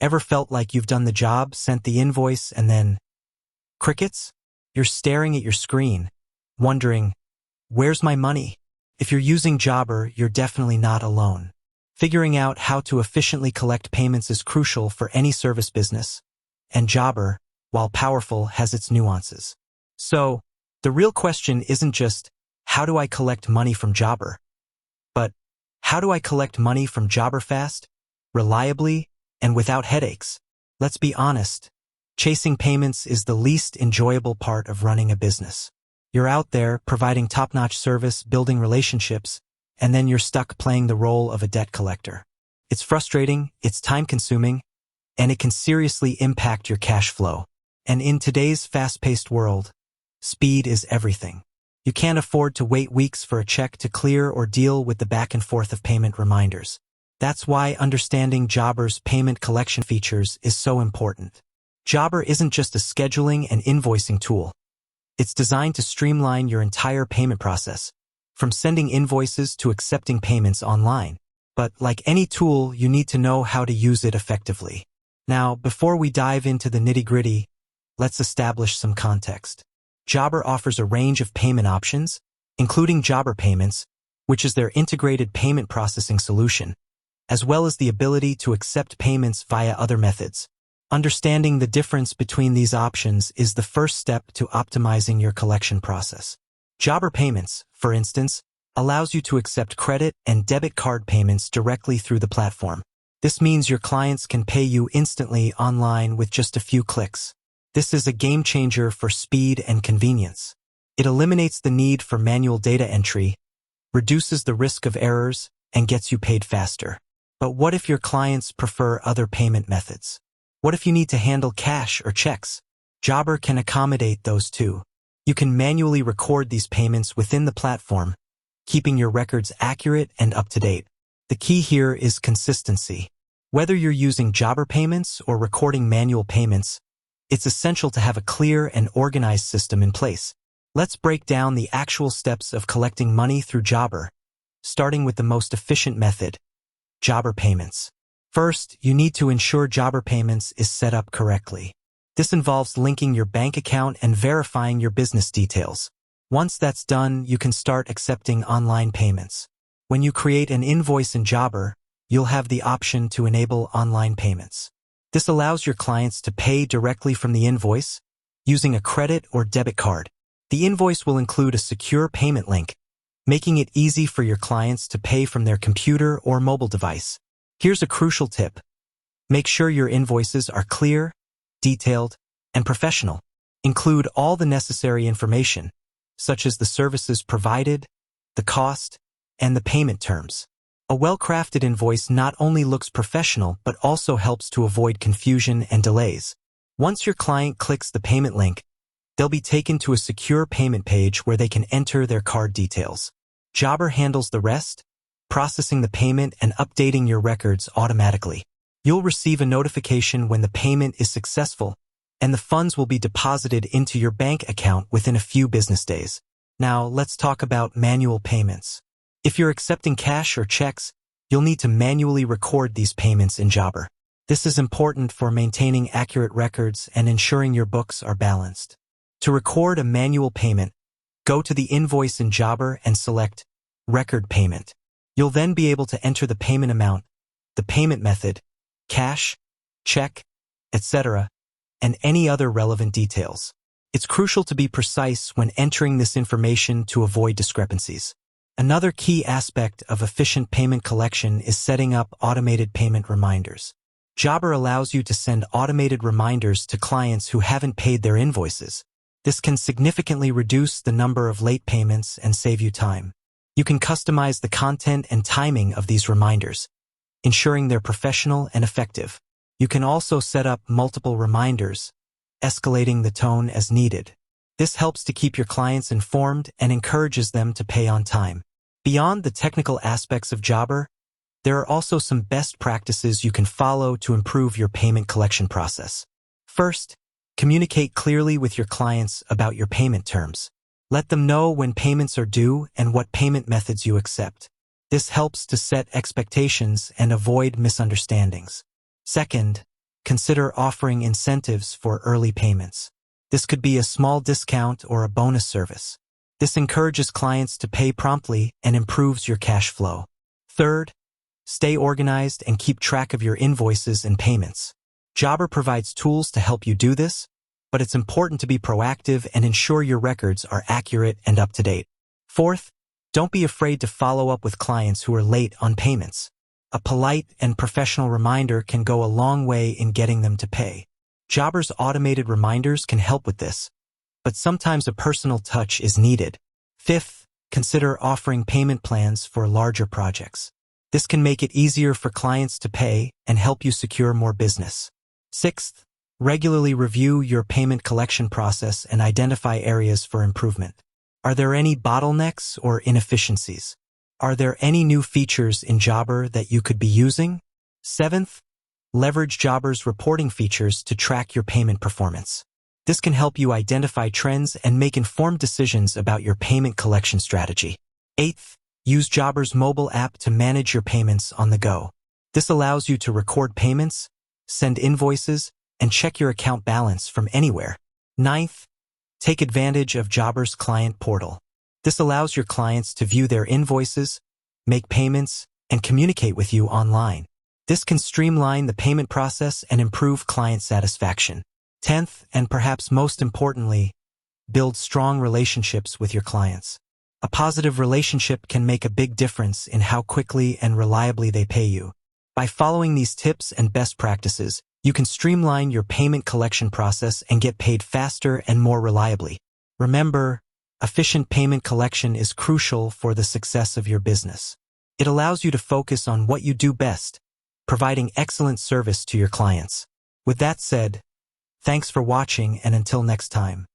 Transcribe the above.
Ever felt like you've done the job, sent the invoice, and then crickets? You're staring at your screen, wondering, where's my money? If you're using Jobber, you're definitely not alone. Figuring out how to efficiently collect payments is crucial for any service business, and Jobber, while powerful, has its nuances. So, the real question isn't just, how do I collect money from Jobber? But, how do I collect money from Jobber fast, reliably, and without headaches? Let's be honest, chasing payments is the least enjoyable part of running a business. You're out there providing top-notch service, building relationships, and then you're stuck playing the role of a debt collector. It's frustrating, it's time-consuming, and it can seriously impact your cash flow. And in today's fast-paced world, speed is everything. You can't afford to wait weeks for a check to clear or deal with the back and forth of payment reminders. That's why understanding Jobber's payment collection features is so important. Jobber isn't just a scheduling and invoicing tool. It's designed to streamline your entire payment process, from sending invoices to accepting payments online. But like any tool, you need to know how to use it effectively. Now, before we dive into the nitty-gritty, let's establish some context. Jobber offers a range of payment options, including Jobber Payments, which is their integrated payment processing solution, as well as the ability to accept payments via other methods. Understanding the difference between these options is the first step to optimizing your collection process. Jobber Payments, for instance, allows you to accept credit and debit card payments directly through the platform. This means your clients can pay you instantly online with just a few clicks. This is a game changer for speed and convenience. It eliminates the need for manual data entry, reduces the risk of errors, and gets you paid faster. But what if your clients prefer other payment methods? What if you need to handle cash or checks? Jobber can accommodate those too. You can manually record these payments within the platform, keeping your records accurate and up to date. The key here is consistency. Whether you're using Jobber Payments or recording manual payments, it's essential to have a clear and organized system in place. Let's break down the actual steps of collecting money through Jobber, starting with the most efficient method, Jobber Payments. First, you need to ensure Jobber Payments is set up correctly. This involves linking your bank account and verifying your business details. Once that's done, you can start accepting online payments. When you create an invoice in Jobber, you'll have the option to enable online payments. This allows your clients to pay directly from the invoice using a credit or debit card. The invoice will include a secure payment link, making it easy for your clients to pay from their computer or mobile device. Here's a crucial tip. Make sure your invoices are clear, detailed, and professional. Include all the necessary information, such as the services provided, the cost, and the payment terms. A well-crafted invoice not only looks professional but also helps to avoid confusion and delays. Once your client clicks the payment link, they'll be taken to a secure payment page where they can enter their card details. Jobber handles the rest, processing the payment and updating your records automatically. You'll receive a notification when the payment is successful, and the funds will be deposited into your bank account within a few business days. Now, let's talk about manual payments. If you're accepting cash or checks, you'll need to manually record these payments in Jobber. This is important for maintaining accurate records and ensuring your books are balanced. To record a manual payment, go to the invoice in Jobber and select Record Payment. You'll then be able to enter the payment amount, the payment method, cash, check, etc., and any other relevant details. It's crucial to be precise when entering this information to avoid discrepancies. Another key aspect of efficient payment collection is setting up automated payment reminders. Jobber allows you to send automated reminders to clients who haven't paid their invoices. This can significantly reduce the number of late payments and save you time. You can customize the content and timing of these reminders, ensuring they're professional and effective. You can also set up multiple reminders, escalating the tone as needed. This helps to keep your clients informed and encourages them to pay on time. Beyond the technical aspects of Jobber, there are also some best practices you can follow to improve your payment collection process. First, communicate clearly with your clients about your payment terms. Let them know when payments are due and what payment methods you accept. This helps to set expectations and avoid misunderstandings. Second, consider offering incentives for early payments. This could be a small discount or a bonus service. This encourages clients to pay promptly and improves your cash flow. Third, stay organized and keep track of your invoices and payments. Jobber provides tools to help you do this, but it's important to be proactive and ensure your records are accurate and up to date. Fourth, don't be afraid to follow up with clients who are late on payments. A polite and professional reminder can go a long way in getting them to pay. Jobber's automated reminders can help with this, but sometimes a personal touch is needed. Fifth, consider offering payment plans for larger projects. This can make it easier for clients to pay and help you secure more business. Sixth, regularly review your payment collection process and identify areas for improvement. Are there any bottlenecks or inefficiencies? Are there any new features in Jobber that you could be using? Seventh, leverage Jobber's reporting features to track your payment performance. This can help you identify trends and make informed decisions about your payment collection strategy. Eighth, use Jobber's mobile app to manage your payments on the go. This allows you to record payments, send invoices, and check your account balance from anywhere. Ninth, take advantage of Jobber's client portal. This allows your clients to view their invoices, make payments, and communicate with you online. This can streamline the payment process and improve client satisfaction. 10th, and perhaps most importantly, build strong relationships with your clients. A positive relationship can make a big difference in how quickly and reliably they pay you. By following these tips and best practices, you can streamline your payment collection process and get paid faster and more reliably. Remember, efficient payment collection is crucial for the success of your business. It allows you to focus on what you do best, providing excellent service to your clients. With that said, thanks for watching, and until next time.